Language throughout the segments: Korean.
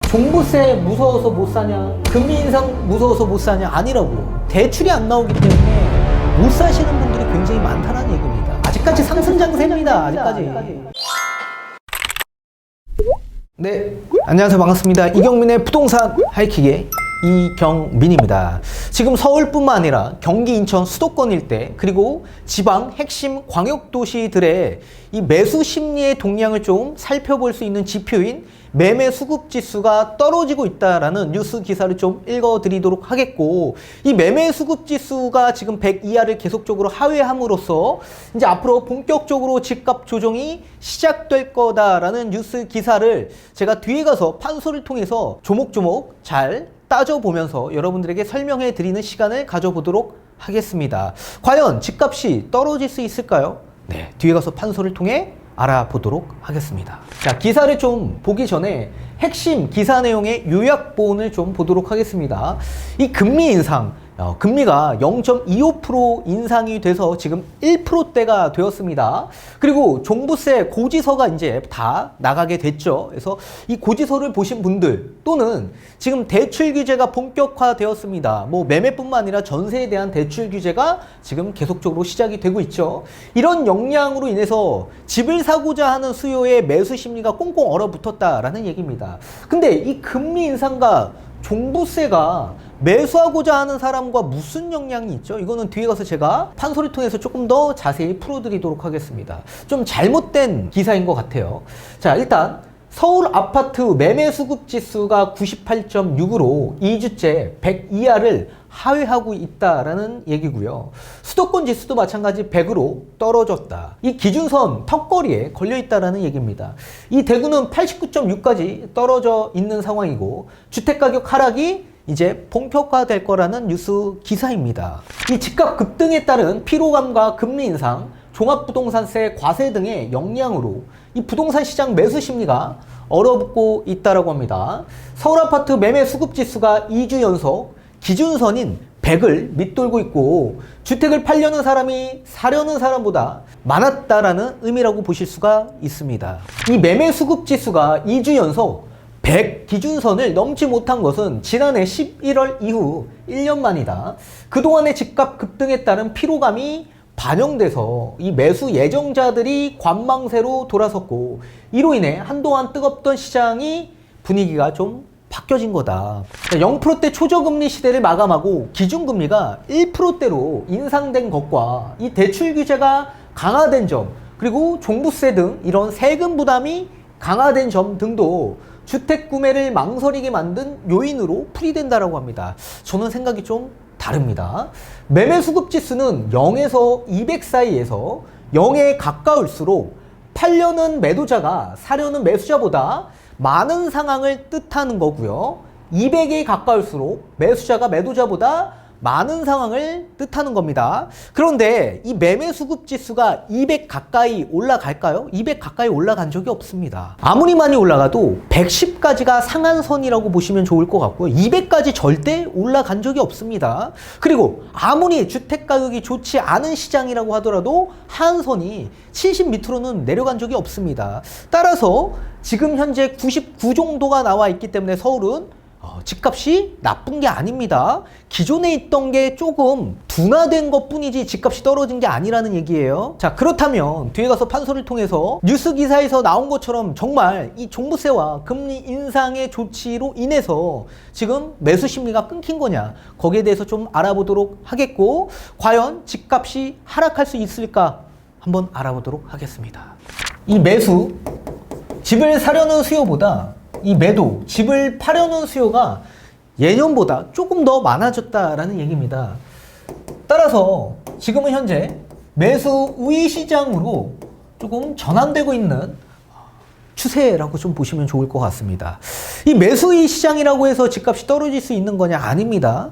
종부세 무서워서 못 사냐, 금리 인상 무서워서 못 사냐, 아니라고. 대출이 안 나오기 때문에 못 사시는 분들이 굉장히 많다는 얘기입니다. 아직까지 상승장세입니다. 아직까지. 네, 안녕하세요. 반갑습니다. 이경민의 부동산 하이킥의 이경민입니다. 지금 서울뿐만 아니라 경기, 인천, 수도권 일대 그리고 지방 핵심 광역도시들의 이 매수 심리의 동향을 좀 살펴볼 수 있는 지표인 매매 수급 지수가 떨어지고 있다라는 뉴스 기사를 좀 읽어드리도록 하겠고, 이 매매 수급 지수가 지금 100 이하를 계속적으로 하회함으로써 이제 앞으로 본격적으로 집값 조정이 시작될 거다라는 뉴스 기사를 제가 뒤에 가서 판소를 통해서 조목조목 잘 따져보면서 여러분들에게 설명해 드리는 시간을 가져보도록 하겠습니다. 과연 집값이 떨어질 수 있을까요? 네, 뒤에 가서 판소를 통해 알아보도록 하겠습니다. 자, 기사를 좀 보기 전에 핵심 기사 내용의 요약본을 좀 보도록 하겠습니다. 이 금리 인상, 금리가 0.25% 인상이 돼서 지금 1%대가 되었습니다. 그리고 종부세 고지서가 이제 다 나가게 됐죠. 그래서 이 고지서를 보신 분들 또는 지금 대출 규제가 본격화되었습니다. 뭐 매매뿐만 아니라 전세에 대한 대출 규제가 지금 계속적으로 시작이 되고 있죠. 이런 영향으로 인해서 집을 사고자 하는 수요의 매수 심리가 꽁꽁 얼어붙었다라는 얘기입니다. 근데 이 금리 인상과 종부세가 매수하고자 하는 사람과 무슨 영향이 있죠? 이거는 뒤에 가서 제가 판소리 통해서 조금 더 자세히 풀어드리도록 하겠습니다. 좀 잘못된 기사인 것 같아요. 자, 일단 서울 아파트 매매 수급 지수가 98.6으로 2주째 100 이하를 하회하고 있다라는 얘기고요. 수도권 지수도 마찬가지 100으로 떨어졌다. 이 기준선 턱걸이에 걸려 있다라는 얘기입니다. 이 대구는 89.6까지 떨어져 있는 상황이고, 주택가격 하락이 이제 본격화될 거라는 뉴스 기사입니다. 이 집값 급등에 따른 피로감과 금리 인상, 종합부동산세 과세 등의 영향으로 이 부동산 시장 매수 심리가 얼어붙고 있다라고 합니다. 서울 아파트 매매 수급 지수가 2주 연속 기준선인 100을 밑돌고 있고, 주택을 팔려는 사람이 사려는 사람보다 많았다라는 의미라고 보실 수가 있습니다. 이 매매 수급 지수가 2주 연속 100 기준선을 넘지 못한 것은 지난해 11월 이후 1년 만이다. 그동안의 집값 급등에 따른 피로감이 반영돼서 이 매수 예정자들이 관망세로 돌아섰고, 이로 인해 한동안 뜨겁던 시장이 분위기가 좀 바뀌어진 거다. 0%대 초저금리 시대를 마감하고 기준금리가 1%대로 인상된 것과 이 대출 규제가 강화된 점, 그리고 종부세 등 이런 세금 부담이 강화된 점 등도 주택 구매를 망설이게 만든 요인으로 풀이된다라고 합니다. 저는 생각이 좀 다릅니다. 매매 수급 지수는 0에서 200 사이에서 0에 가까울수록 팔려는 매도자가 사려는 매수자보다 많은 상황을 뜻하는 거고요. 200에 가까울수록 매수자가 매도자보다 많은 상황을 뜻하는 겁니다. 그런데 이 매매 수급 지수가 200 가까이 올라갈까요? 200 가까이 올라간 적이 없습니다. 아무리 많이 올라가도 110까지가 상한선이라고 보시면 좋을 것 같고요. 200까지 절대 올라간 적이 없습니다. 그리고 아무리 주택 가격이 좋지 않은 시장이라고 하더라도 하한선이 70 밑으로는 내려간 적이 없습니다. 따라서 지금 현재 99 정도가 나와 있기 때문에 서울은 집값이 나쁜 게 아닙니다. 기존에 있던 게 조금 둔화된 것 뿐이지 집값이 떨어진 게 아니라는 얘기예요. 자, 그렇다면 뒤에 가서 판소를 통해서 뉴스 기사에서 나온 것처럼 정말 이 종부세와 금리 인상의 조치로 인해서 지금 매수 심리가 끊긴 거냐, 거기에 대해서 좀 알아보도록 하겠고, 과연 집값이 하락할 수 있을까 한번 알아보도록 하겠습니다. 이 매수, 집을 사려는 수요보다 이 매도, 집을 파려는 수요가 예년보다 조금 더 많아졌다라는 얘기입니다. 따라서 지금은 현재 매수 우위 시장으로 조금 전환되고 있는 추세라고 좀 보시면 좋을 것 같습니다. 이 매수의 시장이라고 해서 집값이 떨어질 수 있는 거냐? 아닙니다.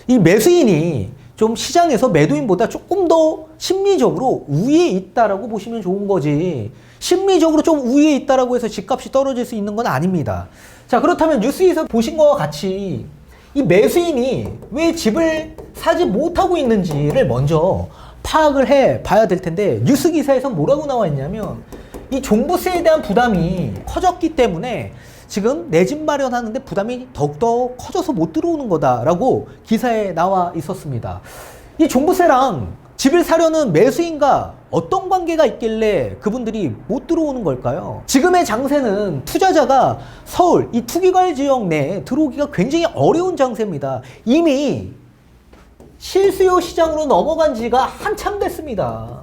이 매수인이 좀 시장에서 매도인보다 조금 더 심리적으로 우위에 있다라고 보시면 좋은 거지, 심리적으로 좀 우위에 있다라고 해서 집값이 떨어질 수 있는 건 아닙니다. 자, 그렇다면 뉴스에서 보신 것과 같이 이 매수인이 왜 집을 사지 못하고 있는지를 먼저 파악을 해 봐야 될 텐데, 뉴스 기사에서 뭐라고 나와 있냐면 이 종부세에 대한 부담이 커졌기 때문에 지금 내 집 마련하는데 부담이 더욱더 커져서 못 들어오는 거다라고 기사에 나와 있었습니다. 이 종부세랑 집을 사려는 매수인과 어떤 관계가 있길래 그분들이 못 들어오는 걸까요? 지금의 장세는 투자자가 서울 이 투기과열 지역 내에 들어오기가 굉장히 어려운 장세입니다. 이미 실수요 시장으로 넘어간 지가 한참 됐습니다.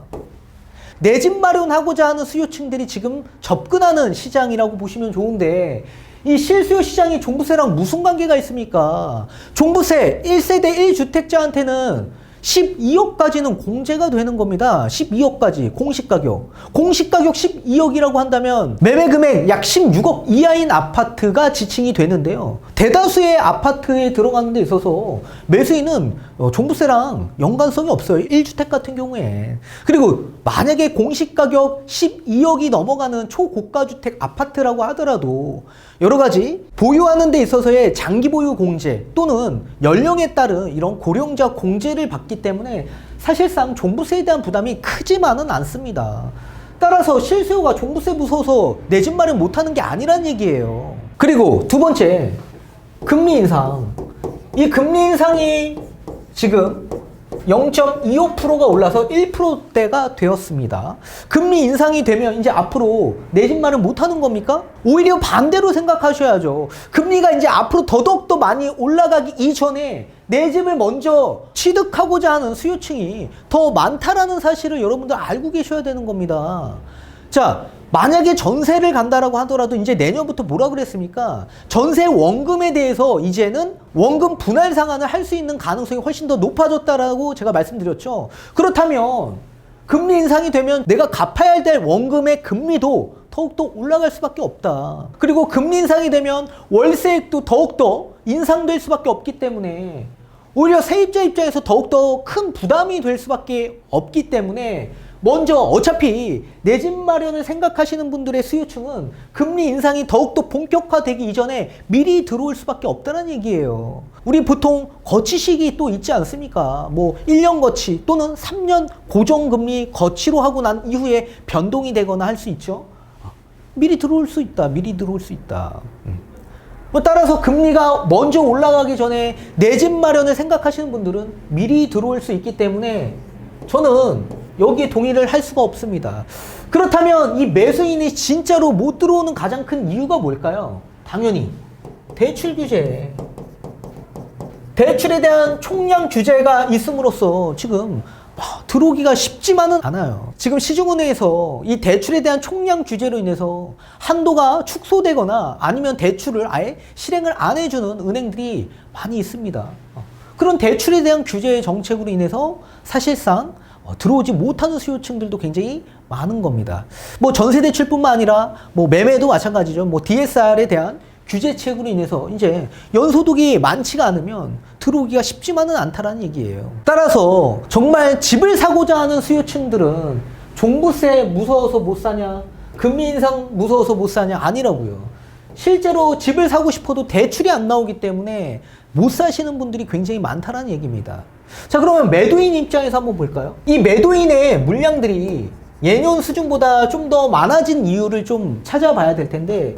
내 집 마련하고자 하는 수요층들이 지금 접근하는 시장이라고 보시면 좋은데, 이 실수요 시장이 종부세랑 무슨 관계가 있습니까? 종부세 1세대 1주택자한테는 12억까지는 공제가 되는 겁니다. 12억까지 공시가격. 공시가격 12억이라고 한다면 매매 금액 약 16억 이하인 아파트가 지칭이 되는데요. 대다수의 아파트에 들어가는 데 있어서 매수인은 종부세랑 연관성이 없어요. 1주택 같은 경우에. 그리고 만약에 공시가격 12억이 넘어가는 초고가주택 아파트라고 하더라도 여러 가지 보유하는 데 있어서의 장기 보유 공제 또는 연령에 따른 이런 고령자 공제를 받기 때문에 사실상 종부세에 대한 부담이 크지만은 않습니다. 따라서 실수요가 종부세 무서워서 내 집 마련 못하는 게 아니란 얘기예요. 그리고 두 번째, 금리 인상. 이 금리 인상이 지금 0.25%가 올라서 1%대가 되었습니다. 금리 인상이 되면 이제 앞으로 내 집 마련 못하는 겁니까? 오히려 반대로 생각하셔야죠. 금리가 이제 앞으로 더더욱 더 많이 올라가기 이전에 내 집을 먼저 취득하고자 하는 수요층이 더 많다라는 사실을 여러분들 알고 계셔야 되는 겁니다. 자, 만약에 전세를 간다라고 하더라도 이제 내년부터 뭐라 그랬습니까? 전세 원금에 대해서 이제는 원금 분할 상환을 할 수 있는 가능성이 훨씬 더 높아졌다라고 제가 말씀드렸죠. 그렇다면 금리 인상이 되면 내가 갚아야 될 원금의 금리도 더욱더 올라갈 수밖에 없다. 그리고 금리 인상이 되면 월세액도 더욱더 인상될 수밖에 없기 때문에 오히려 세입자 입장에서 더욱더 큰 부담이 될 수밖에 없기 때문에 먼저 어차피 내 집 마련을 생각하시는 분들의 수요층은 금리 인상이 더욱더 본격화되기 이전에 미리 들어올 수밖에 없다는 얘기예요. 우리 보통 거치 시기 또 있지 않습니까? 뭐 1년 거치 또는 3년 고정금리 거치로 하고 난 이후에 변동이 되거나 할 수 있죠. 미리 들어올 수 있다. 미리 들어올 수 있다. 따라서 금리가 먼저 올라가기 전에 내 집 마련을 생각하시는 분들은 미리 들어올 수 있기 때문에 저는 여기에 동의를 할 수가 없습니다. 그렇다면 이 매수인이 진짜로 못 들어오는 가장 큰 이유가 뭘까요? 당연히 대출 규제. 대출에 대한 총량 규제가 있음으로써 지금 들어오기가 쉽지만은 않아요. 지금 시중은행에서 이 대출에 대한 총량 규제로 인해서 한도가 축소되거나 아니면 대출을 아예 실행을 안 해주는 은행들이 많이 있습니다. 그런 대출에 대한 규제 정책으로 인해서 사실상 들어오지 못하는 수요층들도 굉장히 많은 겁니다. 뭐 전세대출뿐만 아니라 뭐 매매도 마찬가지죠. 뭐 DSR에 대한 규제책으로 인해서 이제 연소득이 많지가 않으면 들어오기가 쉽지만은 않다라는 얘기예요. 따라서 정말 집을 사고자 하는 수요층들은 종부세 무서워서 못 사냐, 금리 인상 무서워서 못 사냐 아니라고요. 실제로 집을 사고 싶어도 대출이 안 나오기 때문에 못 사시는 분들이 굉장히 많다라는 얘기입니다. 자, 그러면 매도인 입장에서 한번 볼까요? 이 매도인의 물량들이 예년 수준보다 좀 더 많아진 이유를 좀 찾아봐야 될 텐데,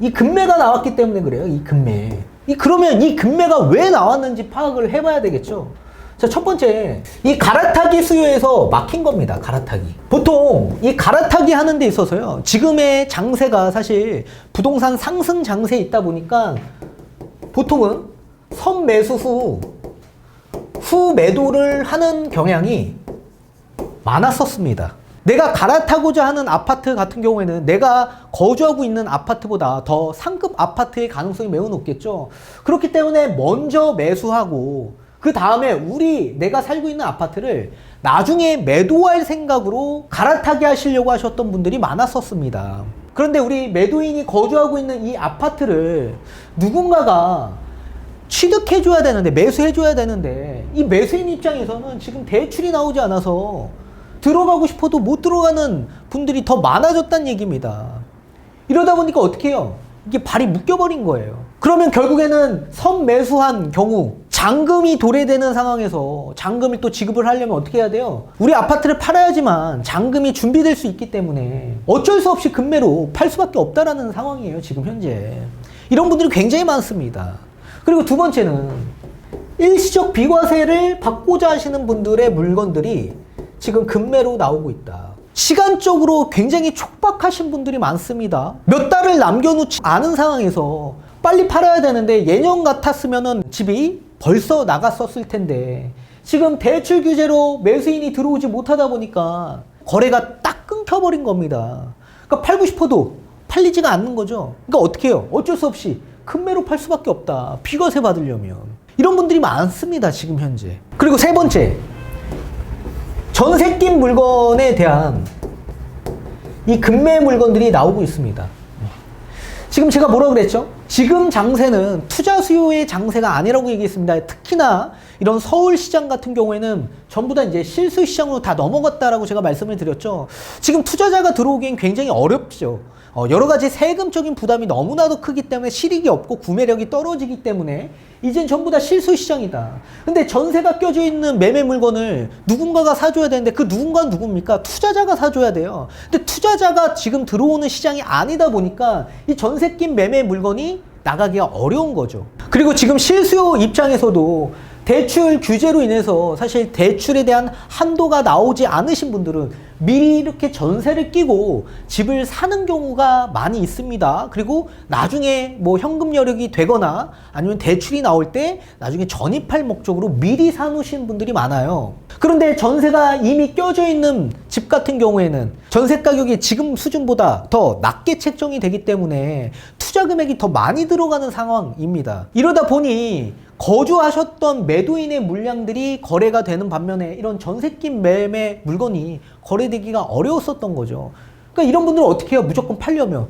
이 금매가 나왔기 때문에 그래요. 이 금매. 그러면 이 금매가 왜 나왔는지 파악을 해봐야 되겠죠. 자, 첫 번째, 이 갈아타기 수요에서 막힌 겁니다. 갈아타기. 보통 이 갈아타기 하는 데 있어서요, 지금의 장세가 사실 부동산 상승 장세에 있다 보니까 보통은 선매수 후 매도를 하는 경향이 많았었습니다. 내가 갈아타고자 하는 아파트 같은 경우에는 내가 거주하고 있는 아파트보다 더 상급 아파트의 가능성이 매우 높겠죠. 그렇기 때문에 먼저 매수하고 그 다음에 내가 살고 있는 아파트를 나중에 매도할 생각으로 갈아타게 하시려고 하셨던 분들이 많았었습니다. 그런데 우리 매도인이 거주하고 있는 이 아파트를 누군가가 취득해줘야 되는데, 매수해줘야 되는데, 이 매수인 입장에서는 지금 대출이 나오지 않아서 들어가고 싶어도 못 들어가는 분들이 더 많아졌다는 얘기입니다. 이러다 보니까 어떻게 해요? 이게 발이 묶여버린 거예요. 그러면 결국에는 선매수한 경우 잔금이 도래되는 상황에서 잔금을 또 지급을 하려면 어떻게 해야 돼요? 우리 아파트를 팔아야지만 잔금이 준비될 수 있기 때문에 어쩔 수 없이 금매로 팔 수밖에 없다라는 상황이에요, 지금 현재. 이런 분들이 굉장히 많습니다. 그리고 두 번째는 일시적 비과세를 받고자 하시는 분들의 물건들이 지금 금매로 나오고 있다. 시간적으로 굉장히 촉박하신 분들이 많습니다. 몇 달을 남겨놓지 않은 상황에서 빨리 팔아야 되는데 예년 같았으면은 집이 벌써 나갔었을 텐데 지금 대출 규제로 매수인이 들어오지 못하다 보니까 거래가 딱 끊겨버린 겁니다. 그러니까 팔고 싶어도 팔리지가 않는 거죠. 그러니까 어떻게 해요? 어쩔 수 없이 금매로 팔 수밖에 없다. 비과세 받으려면. 이런 분들이 많습니다, 지금 현재. 그리고 세 번째, 전세 낀 물건에 대한 이 금매 물건들이 나오고 있습니다. 지금 제가 뭐라고 그랬죠? 지금 장세는 투자 수요의 장세가 아니라고 얘기했습니다. 특히나 이런 서울시장 같은 경우에는 전부 다 이제 실수시장으로 다 넘어갔다라고 제가 말씀을 드렸죠. 지금 투자자가 들어오기엔 굉장히 어렵죠. 여러 가지 세금적인 부담이 너무나도 크기 때문에 실익이 없고 구매력이 떨어지기 때문에 이젠 전부 다 실수시장이다. 근데 전세가 껴져 있는 매매 물건을 누군가가 사줘야 되는데 그 누군가는 누굽니까? 투자자가 사줘야 돼요. 근데 투자자가 지금 들어오는 시장이 아니다 보니까 이 전세 낀 매매 물건이 나가기가 어려운 거죠. 그리고 지금 실수요 입장에서도 대출 규제로 인해서 사실 대출에 대한 한도가 나오지 않으신 분들은 미리 이렇게 전세를 끼고 집을 사는 경우가 많이 있습니다. 그리고 나중에 뭐 현금 여력이 되거나 아니면 대출이 나올 때 나중에 전입할 목적으로 미리 사놓으신 분들이 많아요. 그런데 전세가 이미 껴져 있는 집 같은 경우에는 전세 가격이 지금 수준보다 더 낮게 책정이 되기 때문에 투자 금액이 더 많이 들어가는 상황입니다. 이러다 보니 거주하셨던 매도인의 물량들이 거래가 되는 반면에 이런 전세 낀 매매 물건이 거래되기가 어려웠었던 거죠. 그러니까 이런 분들은 어떻게 해요? 무조건 팔려면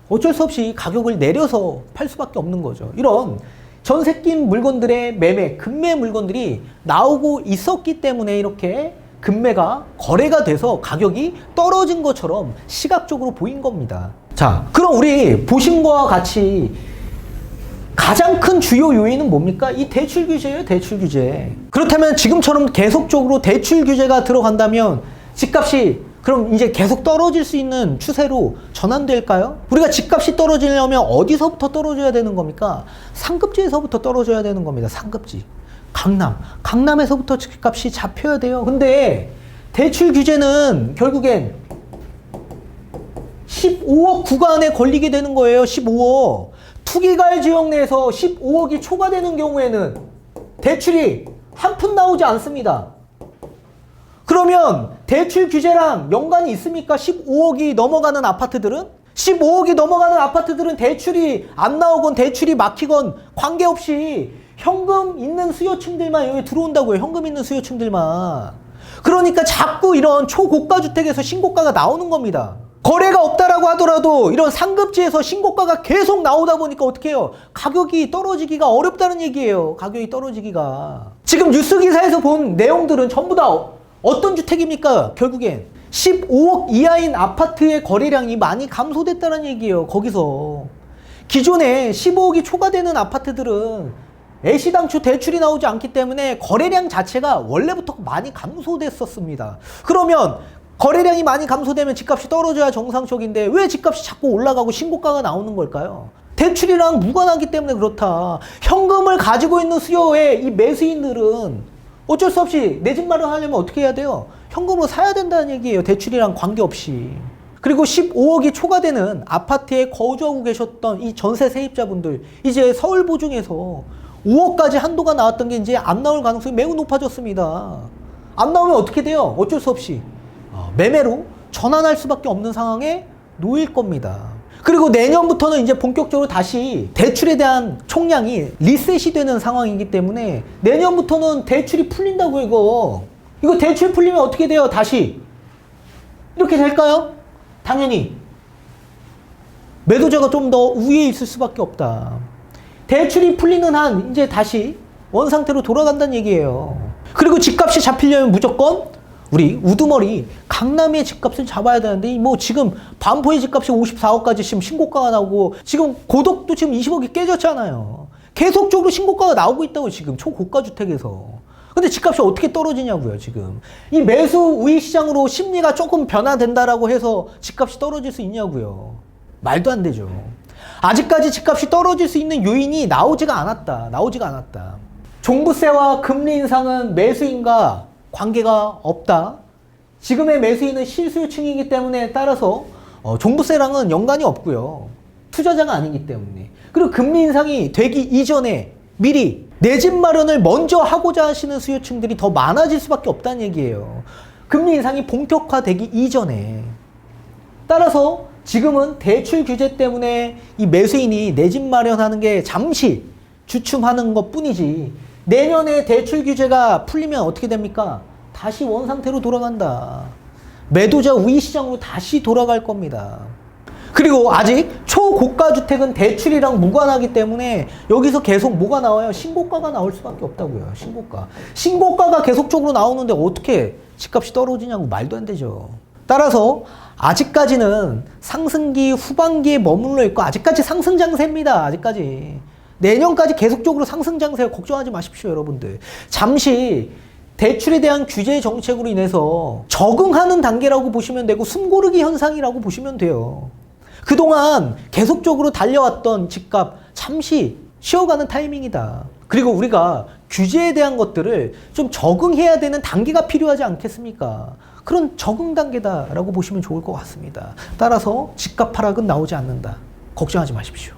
어쩔 수 없이 가격을 내려서 팔 수밖에 없는 거죠. 이런 전세 낀 물건들의 매매, 금매 물건들이 나오고 있었기 때문에 이렇게 금매가 거래가 돼서 가격이 떨어진 것처럼 시각적으로 보인 겁니다. 자, 그럼 우리 보신 거와 같이 가장 큰 주요 요인은 뭡니까? 이 대출 규제예요, 대출 규제. 그렇다면 지금처럼 계속적으로 대출 규제가 들어간다면 집값이 그럼 이제 계속 떨어질 수 있는 추세로 전환될까요? 우리가 집값이 떨어지려면 어디서부터 떨어져야 되는 겁니까? 상급지에서부터 떨어져야 되는 겁니다. 상급지. 강남에서부터 집값이 잡혀야 돼요. 근데 대출 규제는 결국엔 15억 구간에 걸리게 되는 거예요. 15억. 투기과열 지역 내에서 15억이 초과되는 경우에는 대출이 한 푼 나오지 않습니다. 그러면 대출 규제랑 연관이 있습니까? 15억이 넘어가는 아파트들은? 15억이 넘어가는 아파트들은 대출이 안 나오건 대출이 막히건 관계없이 현금 있는 수요층들만 여기 들어온다고요. 현금 있는 수요층들만. 그러니까 자꾸 이런 초고가 주택에서 신고가가 나오는 겁니다. 거래가 없다라고 하더라도 이런 상급지에서 신고가가 계속 나오다 보니까 어떻게 해요? 가격이 떨어지기가 어렵다는 얘기예요. 가격이 떨어지기가. 지금 뉴스 기사에서 본 내용들은 전부 다 어떤 주택입니까? 결국엔 15억 이하인 아파트의 거래량이 많이 감소됐다는 얘기예요. 거기서. 기존에 15억이 초과되는 아파트들은 애시당초 대출이 나오지 않기 때문에 거래량 자체가 원래부터 많이 감소됐었습니다. 그러면 거래량이 많이 감소되면 집값이 떨어져야 정상적인데 왜 집값이 자꾸 올라가고 신고가가 나오는 걸까요? 대출이랑 무관하기 때문에 그렇다. 현금을 가지고 있는 수요에 이 매수인들은 어쩔 수 없이 내 집 마련하려면 어떻게 해야 돼요? 현금으로 사야 된다는 얘기예요. 대출이랑 관계없이. 그리고 15억이 초과되는 아파트에 거주하고 계셨던 이 전세 세입자분들 이제 서울 보증에서 5억까지 한도가 나왔던 게 이제 안 나올 가능성이 매우 높아졌습니다. 안 나오면 어떻게 돼요? 어쩔 수 없이 매매로 전환할 수밖에 없는 상황에 놓일 겁니다. 그리고 내년부터는 이제 본격적으로 다시 대출에 대한 총량이 리셋이 되는 상황이기 때문에 내년부터는 대출이 풀린다고요, 이거 대출 풀리면 어떻게 돼요? 다시 이렇게 될까요? 당연히 매도자가 좀 더 우위에 있을 수밖에 없다. 대출이 풀리는 한 이제 다시 원상태로 돌아간다는 얘기예요. 그리고 집값이 잡히려면 무조건 우리 우두머리 강남의 집값을 잡아야 되는데 뭐 지금 반포의 집값이 54억까지 지금 신고가가 나오고 지금 고덕도 지금 20억이 깨졌잖아요. 계속적으로 신고가가 나오고 있다고 지금 초고가 주택에서. 근데 집값이 어떻게 떨어지냐고요, 지금. 이 매수 우위 시장으로 심리가 조금 변화된다라고 해서 집값이 떨어질 수 있냐고요. 말도 안 되죠. 아직까지 집값이 떨어질 수 있는 요인이 나오지가 않았다. 종부세와 금리 인상은 매수인과 관계가 없다. 지금의 매수인은 실수요층이기 때문에 따라서 종부세랑은 연관이 없고요. 투자자가 아니기 때문에. 그리고 금리 인상이 되기 이전에 미리 내 집 마련을 먼저 하고자 하시는 수요층들이 더 많아질 수밖에 없다는 얘기예요. 금리 인상이 본격화되기 이전에. 따라서 지금은 대출 규제 때문에 이 매수인이 내 집 마련하는 게 잠시 주춤하는 것 뿐이지, 내년에 대출 규제가 풀리면 어떻게 됩니까? 다시 원상태로 돌아간다. 매도자 우위 시장으로 다시 돌아갈 겁니다. 그리고 아직 초고가 주택은 대출이랑 무관하기 때문에 여기서 계속 뭐가 나와요? 신고가가 나올 수밖에 없다고요. 신고가가 계속적으로 나오는데 어떻게 집값이 떨어지냐고. 말도 안 되죠. 따라서 아직까지는 상승기 후반기에 머물러 있고, 아직까지 상승 장세입니다. 아직까지. 내년까지 계속적으로 상승 장세예요. 걱정하지 마십시오, 여러분들. 잠시 대출에 대한 규제 정책으로 인해서 적응하는 단계라고 보시면 되고, 숨고르기 현상이라고 보시면 돼요. 그동안 계속적으로 달려왔던 집값 잠시 쉬어가는 타이밍이다. 그리고 우리가 규제에 대한 것들을 좀 적응해야 되는 단계가 필요하지 않겠습니까? 그런 적응 단계다라고 보시면 좋을 것 같습니다. 따라서 집값 하락은 나오지 않는다. 걱정하지 마십시오.